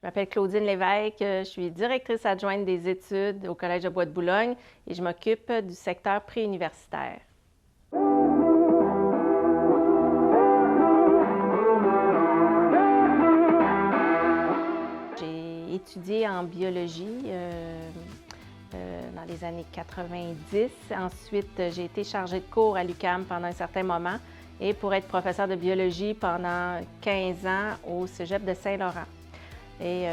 Je m'appelle Claudine Lévesque, je suis directrice adjointe des études au Collège de Bois-de-Boulogne et je m'occupe du secteur préuniversitaire. J'ai étudié en biologie dans les années 90. Ensuite, j'ai été chargée de cours à l'UQAM pendant un certain moment et pour être professeure de biologie pendant 15 ans au Cégep de Saint-Laurent. Et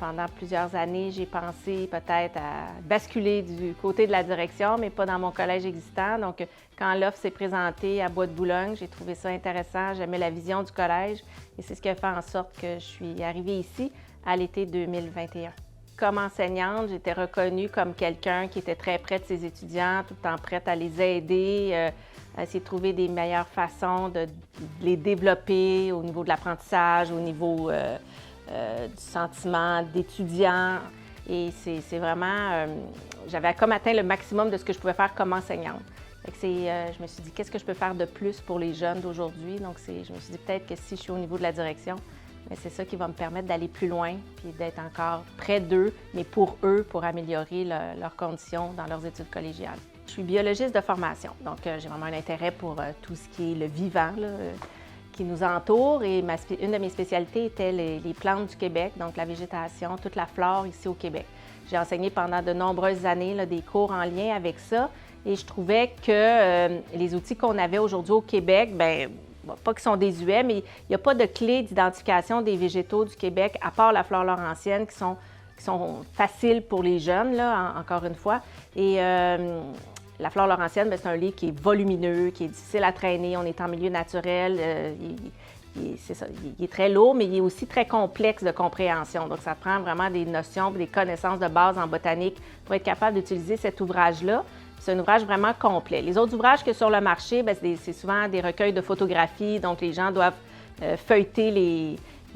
pendant plusieurs années, j'ai pensé peut-être à basculer du côté de la direction, mais pas dans mon collège existant. Donc, quand l'offre s'est présentée à Bois-de-Boulogne, j'ai trouvé ça intéressant, j'aimais la vision du collège et c'est ce qui a fait en sorte que je suis arrivée ici à l'été 2021. Comme enseignante, j'étais reconnue comme quelqu'un qui était très près de ses étudiants, tout le temps prête à les aider, à essayer de trouver des meilleures façons de les développer au niveau de l'apprentissage, au niveau du sentiment d'étudiant. Et c'est vraiment... j'avais comme atteint le maximum de ce que je pouvais faire comme enseignante. Je me suis dit, qu'est-ce que je peux faire de plus pour les jeunes d'aujourd'hui? Donc, je me suis dit peut-être que si je suis au niveau de la direction, c'est ça qui va me permettre d'aller plus loin puis d'être encore près d'eux, mais pour eux, pour améliorer leurs conditions dans leurs études collégiales. Je suis biologiste de formation, donc j'ai vraiment un intérêt pour tout ce qui est le vivant là, qui nous entoure et une de mes spécialités était les plantes du Québec, donc la végétation, toute la flore ici au Québec. J'ai enseigné pendant de nombreuses années là, des cours en lien avec ça et je trouvais que les outils qu'on avait aujourd'hui au Québec, bien, pas qu'ils sont désuets, mais il n'y a pas de clé d'identification des végétaux du Québec, à part la flore laurentienne, qui sont faciles pour les jeunes, là, encore une fois. Et la flore laurentienne, c'est un livre qui est volumineux, qui est difficile à traîner. On est en milieu naturel. C'est ça, il est très lourd, mais il est aussi très complexe de compréhension. Donc, ça prend vraiment des notions, des connaissances de base en botanique pour être capable d'utiliser cet ouvrage-là. C'est un ouvrage vraiment complet. Les autres ouvrages que sur le marché, c'est souvent des recueils de photographies. Donc, les gens doivent feuilleter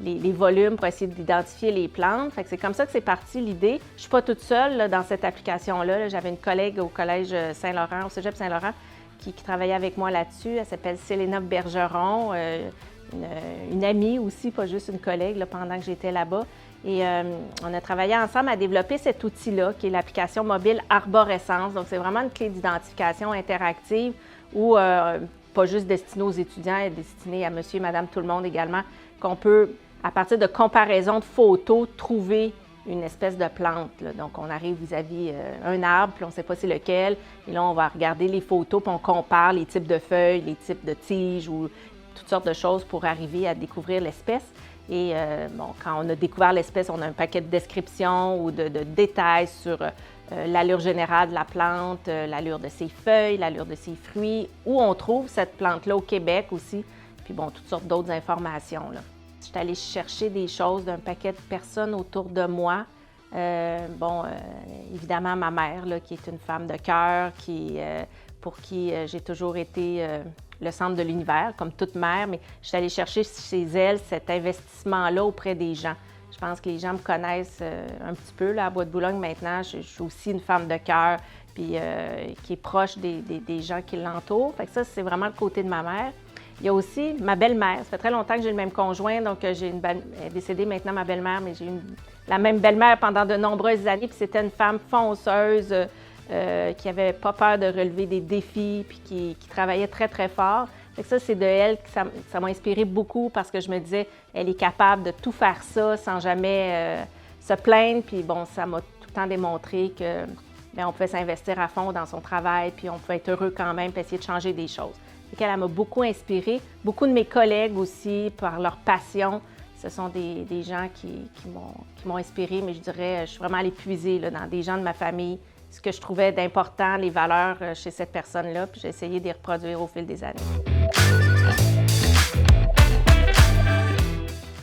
les volumes pour essayer d'identifier les plantes. Fait que c'est comme ça que c'est parti l'idée. Je ne suis pas toute seule là, dans cette application-là. Là. J'avais une collègue au Collège Saint-Laurent, au Cégep Saint-Laurent, qui travaillait avec moi là-dessus. Elle s'appelle Céléna Bergeron, une amie aussi, pas juste une collègue, là, pendant que j'étais là-bas. Et on a travaillé ensemble à développer cet outil-là, qui est l'application mobile Arborescence. Donc, c'est vraiment une clé d'identification interactive où, pas juste destinée aux étudiants, elle est destinée à monsieur et madame tout le monde également, qu'on peut, à partir de comparaison de photos, trouver une espèce de plante. Là. Donc, on arrive vis-à-vis un arbre, puis on ne sait pas c'est lequel. Et là, on va regarder les photos, puis on compare les types de feuilles, les types de tiges ou toutes sortes de choses pour arriver à découvrir l'espèce. Et quand on a découvert l'espèce, on a un paquet de descriptions ou de détails sur l'allure générale de la plante, l'allure de ses feuilles, l'allure de ses fruits, où on trouve cette plante-là au Québec aussi, puis toutes sortes d'autres informations. Là. Je suis allée chercher des choses d'un paquet de personnes autour de moi. Évidemment, ma mère, là, qui est une femme de cœur, pour qui j'ai toujours été le centre de l'univers, comme toute mère, mais je suis allée chercher chez elle cet investissement-là auprès des gens. Je pense que les gens me connaissent un petit peu là, à Bois-de-Boulogne maintenant. Je suis aussi une femme de cœur, puis qui est proche des gens qui l'entourent. Fait que ça, c'est vraiment le côté de ma mère. Il y a aussi ma belle-mère. Ça fait très longtemps que j'ai le même conjoint, donc elle est décédée maintenant, ma belle-mère, mais j'ai eu la même belle-mère pendant de nombreuses années, puis c'était une femme fonceuse, qui n'avait pas peur de relever des défis, puis qui travaillait très, très fort. Fait que ça, c'est de elle que ça m'a inspiré beaucoup parce que je me disais, elle est capable de tout faire ça sans jamais se plaindre. Puis ça m'a tout le temps démontré que on pouvait s'investir à fond dans son travail, puis on pouvait être heureux quand même, puis essayer de changer des choses. Elle m'a beaucoup inspirée. Beaucoup de mes collègues aussi, par leur passion, ce sont des gens qui m'ont inspirée, mais je dirais, je suis vraiment allée puiser là, dans des gens de ma famille, ce que je trouvais d'important, les valeurs chez cette personne-là, puis j'ai essayé de les reproduire au fil des années.